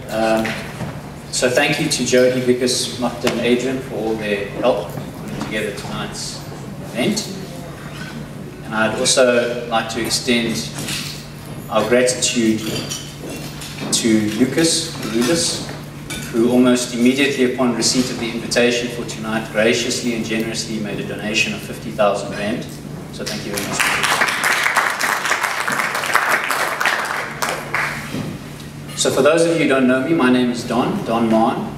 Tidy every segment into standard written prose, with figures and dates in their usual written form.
So thank you to Jody, Vickers, Magda and Adrian for all their help putting together tonight's event. And I'd also like to extend our gratitude to Lucas Rudis, who almost immediately upon receipt of the invitation for tonight graciously and generously made a donation of 50,000 Rand. So thank you very much. So for those of you who don't know me, my name is Don Mahon.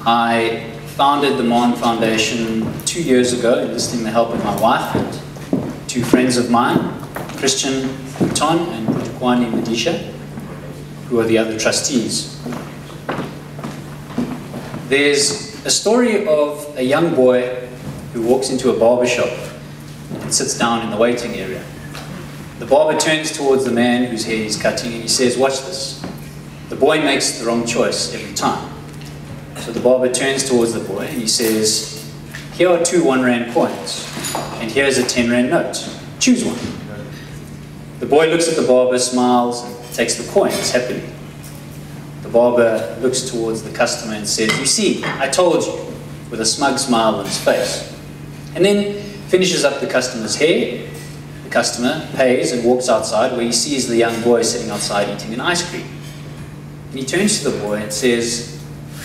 I founded the Mahon Foundation 2 years ago, enlisting the help of my wife and 2 friends of mine, Christian Bouton and Putukwani Medisha, who are the other trustees. There's a story of a young boy who walks into a barber shop and sits down in the waiting area. The barber turns towards the man whose hair he's cutting and he says, "Watch this." The boy makes the wrong choice every time. So the barber turns towards the boy and he says, "Here are 2 1 Rand coins, and here's a 10 Rand note. Choose one." The boy looks at the barber, smiles, and takes the coins happily. The barber looks towards the customer and says, "You see, I told you," with a smug smile on his face. And then finishes up the customer's hair. The customer pays and walks outside, where he sees the young boy sitting outside eating an ice cream. And he turns to the boy and says,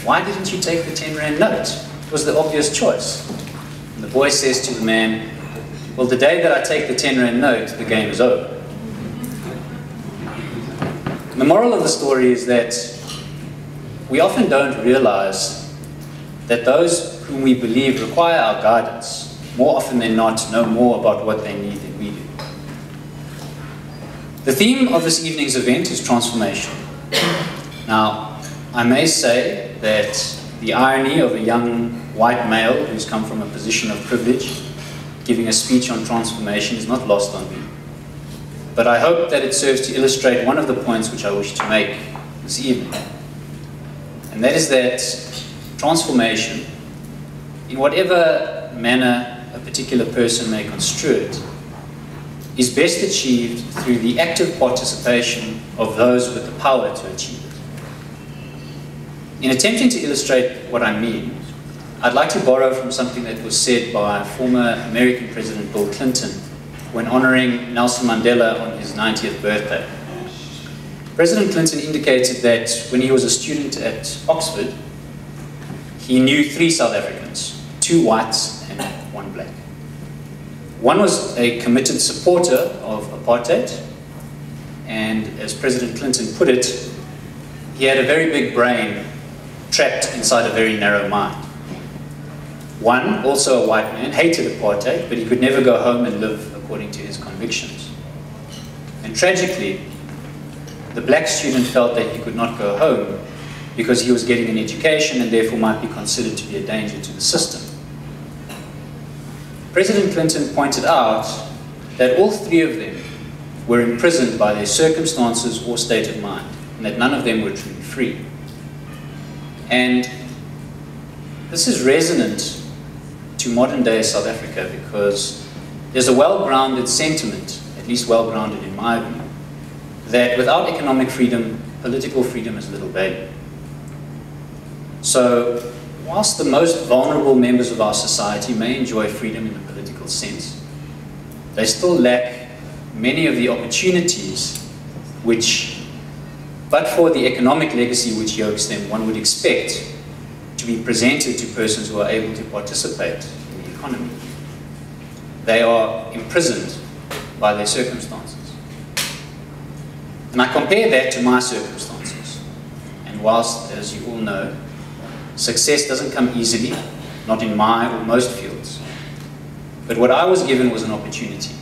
"Why didn't you take the 10 Rand note? It was the obvious choice." And the boy says to the man, "Well, the day that I take the 10 Rand note, the game is over." The moral of the story is that we often don't realize that those whom we believe require our guidance, more often than not, know more about what they need than we do. The theme of this evening's event is transformation. Now, I may say that the irony of a young white male who's come from a position of privilege giving a speech on transformation is not lost on me. But I hope that it serves to illustrate one of the points which I wish to make this evening. And that is that transformation, in whatever manner a particular person may construe it, is best achieved through the active participation of those with the power to achieve it. In attempting to illustrate what I mean, I'd like to borrow from something that was said by former American President Bill Clinton when honoring Nelson Mandela on his 90th birthday. President Clinton indicated that when he was a student at Oxford, he knew 3 South Africans, 2 whites and 1 black. One was a committed supporter of apartheid, and as President Clinton put it, he had a very big brain trapped inside a very narrow mind. One, also a white man, hated apartheid, but he could never go home and live according to his convictions. And tragically, the black student felt that he could not go home because he was getting an education and therefore might be considered to be a danger to the system. President Clinton pointed out that all 3 of them were imprisoned by their circumstances or state of mind, and that none of them were truly free. And this is resonant to modern day South Africa because there's a well-grounded sentiment, at least well-grounded in my view, that without economic freedom, political freedom is little value. So, whilst the most vulnerable members of our society may enjoy freedom in the political sense, they still lack many of the opportunities which, but for the economic legacy which yokes them, one would expect to be presented to persons who are able to participate in the economy. They are imprisoned by their circumstances. And I compare that to my circumstances. And whilst, as you all know, success doesn't come easily, not in my or most fields, but what I was given was an opportunity.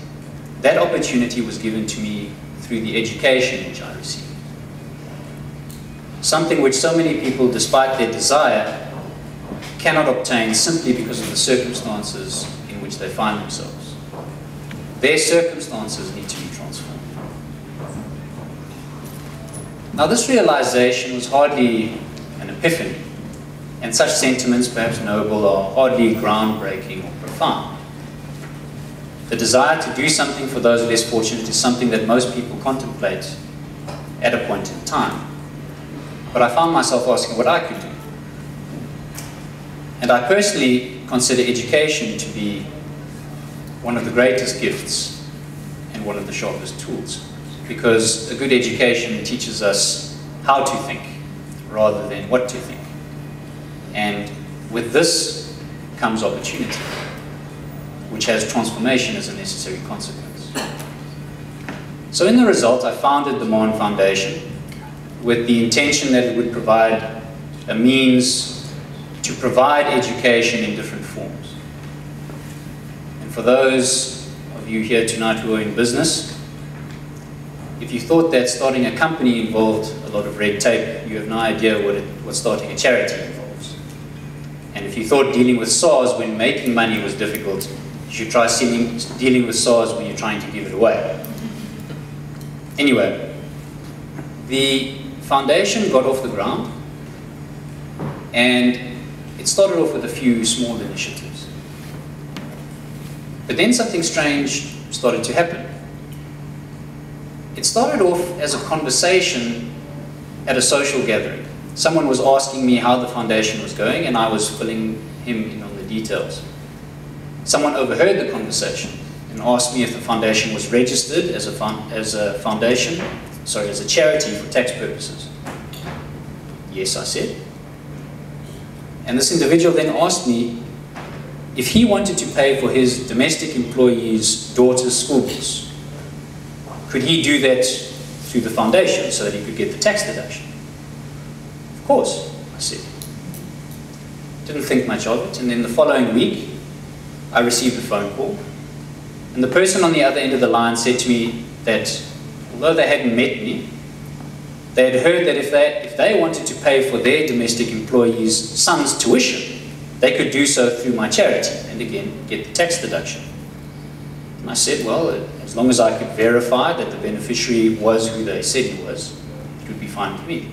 That opportunity was given to me through the education which I received. Something which so many people, despite their desire, cannot obtain simply because of the circumstances in which they find themselves. Their circumstances need to be transformed. Now, this realization was hardly an epiphany, and such sentiments, perhaps noble, are hardly groundbreaking or profound. The desire to do something for those less fortunate is something that most people contemplate at a point in time. but I found myself asking what I could do. And I personally consider education to be one of the greatest gifts and one of the sharpest tools, because a good education teaches us how to think rather than what to think. And with this comes opportunity, which has transformation as a necessary consequence. So in the result, I founded the Mahon Foundation with the intention that it would provide a means to provide education in different forms. And for those of you here tonight who are in business, if you thought that starting a company involved a lot of red tape, you have no idea what starting a charity involves. And if you thought dealing with SARS when making money was difficult, you should try dealing with SARS when you're trying to give it away. Anyway, the foundation got off the ground, and it started off with a few small initiatives. But then something strange started to happen. It started off as a conversation at a social gathering. Someone was asking me how the foundation was going, and I was filling him in on the details. Someone overheard the conversation and asked me if the foundation was registered as a charity for tax purposes. Yes, I said. And this individual then asked me if he wanted to pay for his domestic employee's daughter's school books, could he do that through the foundation so that he could get the tax deduction? Of course, I said. Didn't think much of it, and then the following week, I received a phone call, and the person on the other end of the line said to me that although they hadn't met me, they had heard that if they wanted to pay for their domestic employee's son's tuition, they could do so through my charity and again get the tax deduction. And I said, well, as long as I could verify that the beneficiary was who they said he was, it would be fine with me.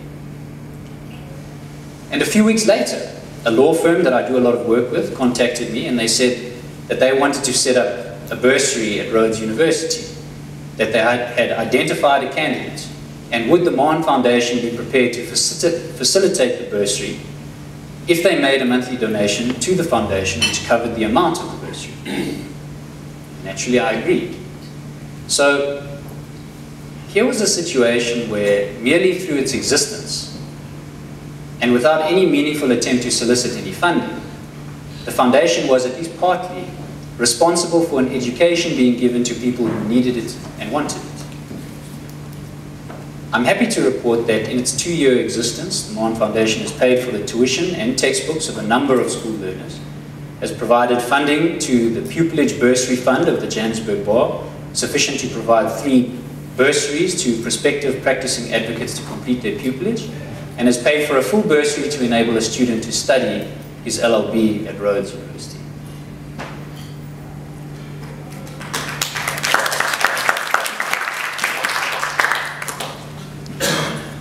And a few weeks later, a law firm that I do a lot of work with contacted me, and they said that they wanted to set up a bursary at Rhodes University, that they had identified a candidate, and would the Mahon Foundation be prepared to facilitate the bursary if they made a monthly donation to the foundation which covered the amount of the bursary. Naturally, I agreed. So here was a situation where merely through its existence, and without any meaningful attempt to solicit any funding, the foundation was at least partly responsible for an education being given to people who needed it and wanted it. I'm happy to report that in its 2-year existence, the Mahon Foundation has paid for the tuition and textbooks of a number of school learners, has provided funding to the pupillage bursary fund of the Johannesburg Bar, sufficient to provide 3 bursaries to prospective practicing advocates to complete their pupillage, and has paid for a full bursary to enable a student to study his LLB at Rhodes University.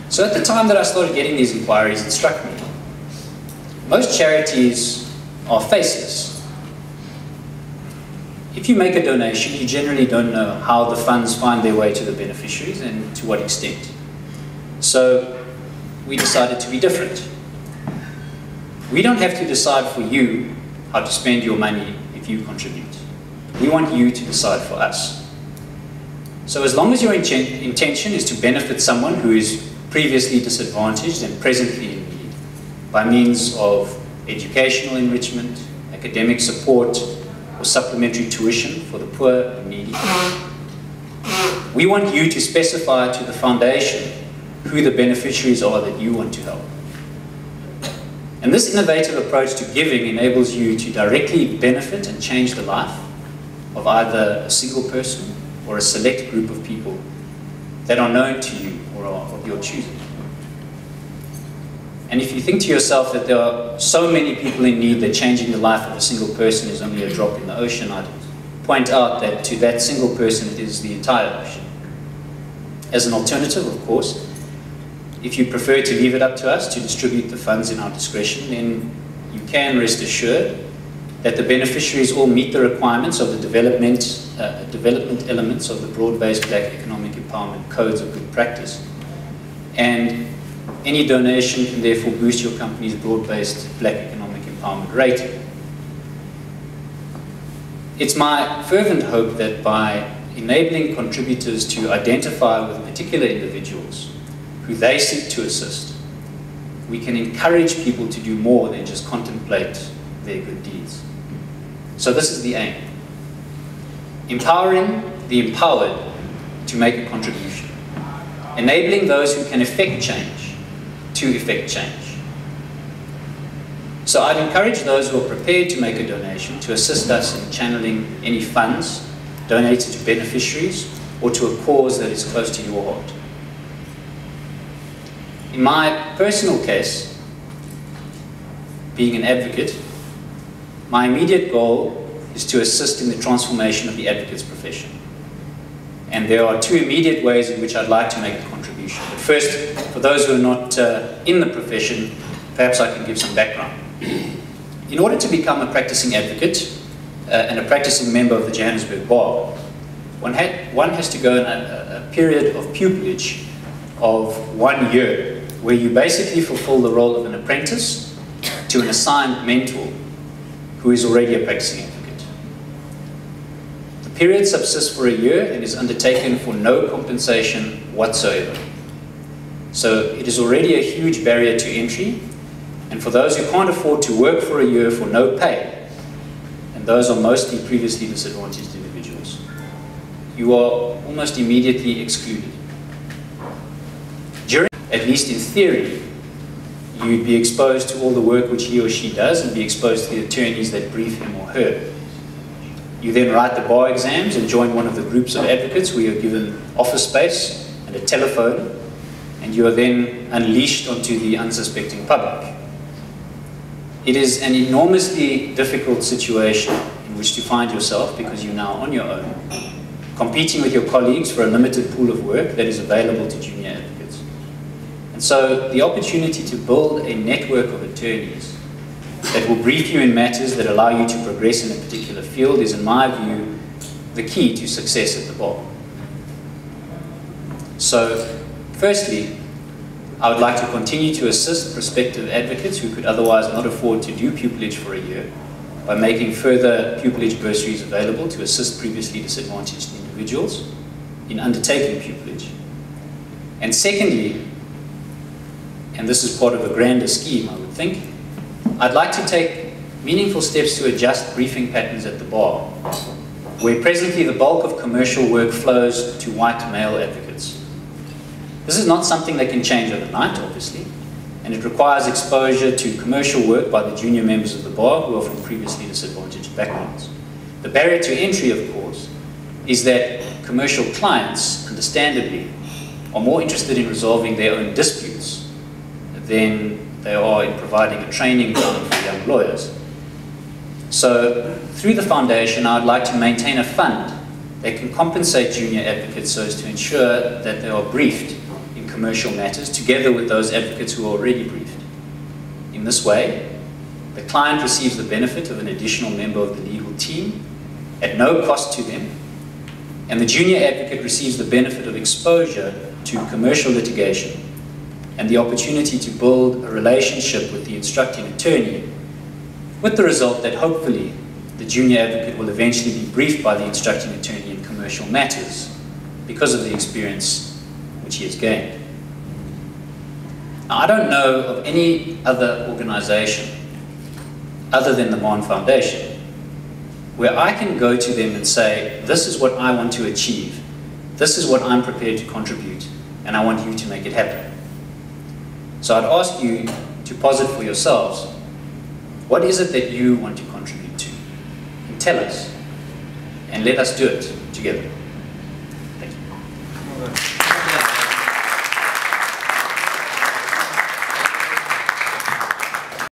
So at the time that I started getting these inquiries, it struck me. Most charities are faceless. If you make a donation, you generally don't know how the funds find their way to the beneficiaries and to what extent. So we decided to be different. We don't have to decide for you how to spend your money if you contribute. We want you to decide for us. So as long as your intention is to benefit someone who is previously disadvantaged and presently in need by means of educational enrichment, academic support, or supplementary tuition for the poor and needy, we want you to specify to the foundation who the beneficiaries are that you want to help. And this innovative approach to giving enables you to directly benefit and change the life of either a single person or a select group of people that are known to you or are of your choosing. And if you think to yourself that there are so many people in need that changing the life of a single person is only a drop in the ocean, I'd point out that to that single person it is the entire ocean. As an alternative, of course, if you prefer to leave it up to us to distribute the funds in our discretion, then you can rest assured that the beneficiaries all meet the requirements of the development elements of the broad-based Black Economic Empowerment Codes of Good Practice. And any donation can therefore boost your company's broad-based Black economic empowerment rating. It's my fervent hope that by enabling contributors to identify with particular individuals who they seek to assist, we can encourage people to do more than just contemplate their good deeds. So this is the aim. Empowering the empowered to make a contribution. Enabling those who can effect change to effect change. So I'd encourage those who are prepared to make a donation to assist us in channeling any funds donated to beneficiaries or to a cause that is close to your heart. In my personal case, being an advocate, my immediate goal is to assist in the transformation of the advocate's profession. And there are two immediate ways in which I'd like to make a contribution. But first, for those who are not in the profession, perhaps I can give some background. In order to become a practicing advocate and a practicing member of the Johannesburg Bar, one has to go in a period of pupillage of 1 year, where you basically fulfill the role of an apprentice to an assigned mentor who is already a practicing advocate. The period subsists for a year and is undertaken for no compensation whatsoever. So it is already a huge barrier to entry, and for those who can't afford to work for a year for no pay, and those are mostly previously disadvantaged individuals, you are almost immediately excluded. During, at least in theory, you'd be exposed to all the work which he or she does and be exposed to the attorneys that brief him or her. You then write the bar exams and join one of the groups of advocates where you're given office space and a telephone, and you are then unleashed onto the unsuspecting public. It is an enormously difficult situation in which to find yourself because you're now on your own, competing with your colleagues for a limited pool of work that is available to junior advocates. And so the opportunity to build a network of attorneys that will brief you in matters that allow you to progress in a particular field is, in my view, the key to success at the bar. So, firstly, I would like to continue to assist prospective advocates who could otherwise not afford to do pupillage for a year by making further pupillage bursaries available to assist previously disadvantaged individuals in undertaking pupillage. And secondly, and this is part of a grander scheme, I would think, I'd like to take meaningful steps to adjust briefing patterns at the bar, where presently the bulk of commercial work flows to white male advocates. This is not something that can change overnight, obviously, and it requires exposure to commercial work by the junior members of the bar who are from previously disadvantaged backgrounds. The barrier to entry, of course, is that commercial clients, understandably, are more interested in resolving their own disputes than they are in providing a training ground for young lawyers. So, through the foundation, I would like to maintain a fund that can compensate junior advocates so as to ensure that they are briefed in commercial matters together with those advocates who are already briefed. In this way, the client receives the benefit of an additional member of the legal team at no cost to them, and the junior advocate receives the benefit of exposure to commercial litigation and the opportunity to build a relationship with the instructing attorney, with the result that hopefully the junior advocate will eventually be briefed by the instructing attorney in commercial matters because of the experience which he has gained. Now, I don't know of any other organization other than the Mahon Foundation where I can go to them and say, this is what I want to achieve, this is what I'm prepared to contribute, and I want you to make it happen. So I'd ask you to posit for yourselves, what is it that you want to contribute to? And tell us, and let us do it together. Thank you.